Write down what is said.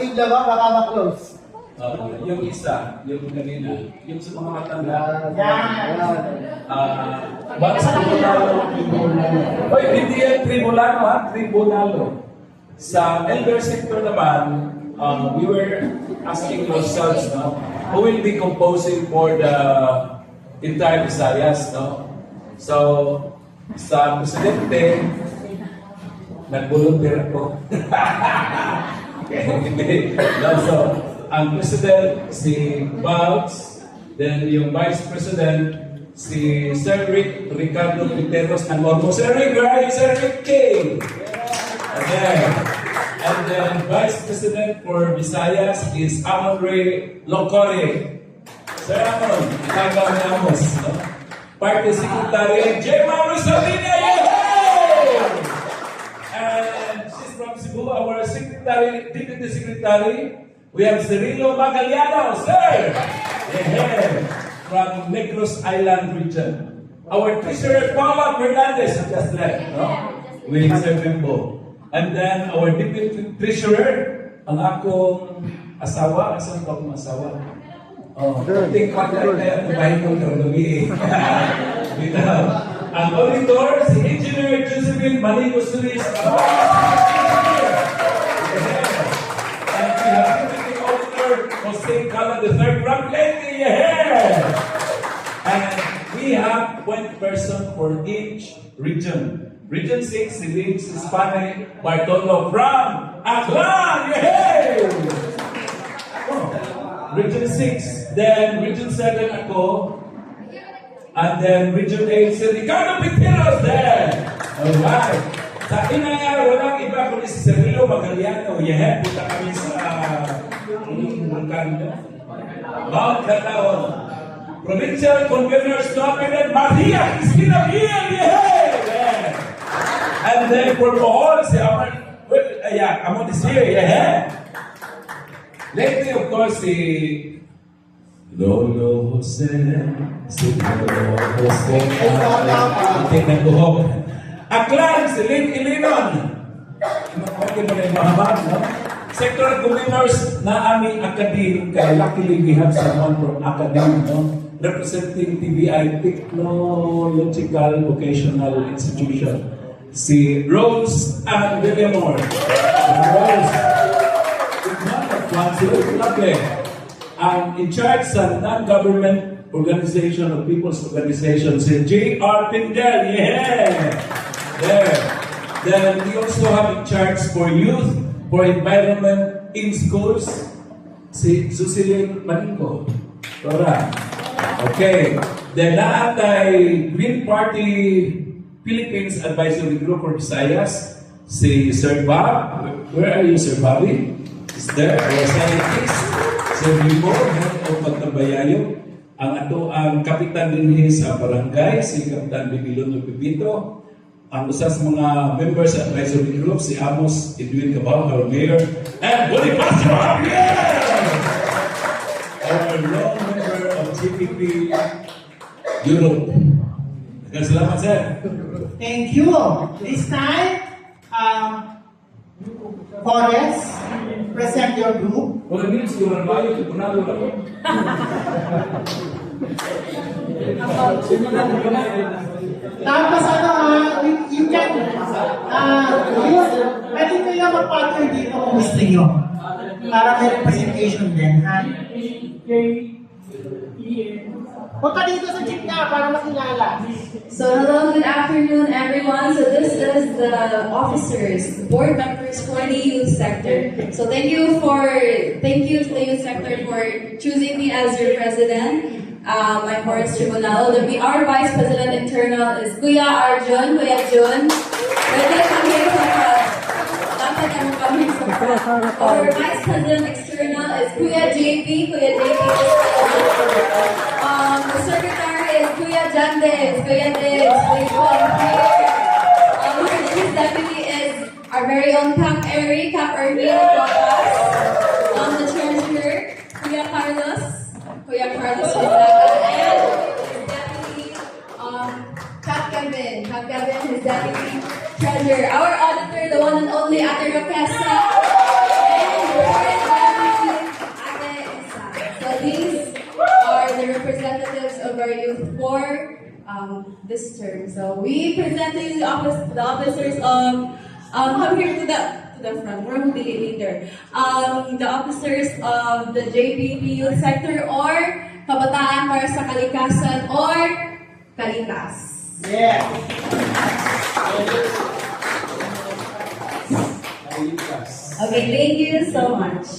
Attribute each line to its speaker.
Speaker 1: Yung dalawa, baka ma-close.
Speaker 2: Yung isa, yung kanina, yung sa mga matanda. Bakit tribunalo? Oy, hindi yan tribunalo ha, tribunalo. Sa elder sector naman, we were asking ourselves, no, who will be composing for the entire Visayas, no? So, sa presidente, nag-volunteer ako. No, so, ang president, si Bugs, then yung vice president, si Sir Ricardo Piteros and Mormo. Sir Rick, where are you, Sir Ricky? And then vice president for Visayas is Amon Ray Locore. Sir Amon, tagaw ni Amos. No? Party secretary, Gemma Rosalina, and she's from Cebu, our secretary, deputy secretary. We have Cirilo Magaliano, sir! From Negros Island region. Our treasurer, Paula Fernandez, just left, no? With Sir Bimbo. And then our deputy treasurer, ang akong asawa, asan ko akong asawa? Oh, think ko kaya tumahin kong gabi. Ang auditor, si Engineer Josephine Manigo Sulis. Jose Cala the third from Lady, and we have one person for each region. Region 6, si Vince Hispanic Bartolo from Aklan, Region 6, then Region 7 ako, and then Region 8, si Ricardo Piteros there. Alright. Sa inaya, walang iba kundi si Cirilo Magaliano. Punta kami sa Mount Cataon. Provincial Convenors nominated Maria Cristina Biel. And then for Bohol, si Amon is here. Lately, of course, si Lolo Jose, si Lolo Jose, ating nagbuhok. Aklan, si Lynn Ilinon. Okay mo na yung mahamad, no? Sectoral governors na aming academe, kaya luckily we have someone from academe, no? Representing TBI, Technological Vocational Institution. Si Rose and Villamor. Rose, lovely. And in charge sa non-government organization of people's organization, si J.R. Pindel, there. Then we also have in charge for youth, for environment in schools, si Susilin Maningo. Rora. Okay. Then naatay Green Party Philippines Advisory Group for Visayas, si Sir Bob. Where are you, Sir Bobby? Is there? Our scientist. Sir Bimbo, head of Magtambayayo. Ang ato ang kapitan din sa barangay, si Kapitan Bibilon Pipito. Ang usas mga members sa advisory group, si Amos Edwin Cabal, our mayor, and Bonifacio Javier! Our long member of GPP Europe. Salamat, sir.
Speaker 1: Thank you. This time, Forrest, present your group.
Speaker 2: Wala din siguro ba yung punalo na po?
Speaker 1: Tapos you can, pwede kayo mag-partner dito kung gusto nyo. Para may representation din, ha? Punta dito sa jeep niya para makilala.
Speaker 3: So hello, good afternoon everyone. So this is the officers, the board members for the youth sector. So thank you to the youth sector for choosing me as your president. My Forest Tribunal. Our Vice President Internal is Kuya Arjun, Kuya Jun. Our Vice President External is Kuya JP, Kuya JP. The Secretary is Kuya Jandes, Kuya Diz, His Deputy is our very own Cap Eri, Cap Ernie, the Treasurer, Kuya Carlos Rizzaga, and his Deputy, Cap Gavin, his Deputy Treasurer, our Auditor, the one and only Ate Raquesa, and for this term. So we present to you the officers of come here to the front. We're moving it later. The officers of the JPP Youth Sector or Kabataan para sa Kalikasan or Kalikas.
Speaker 1: Yeah.
Speaker 3: Okay, thank you so much.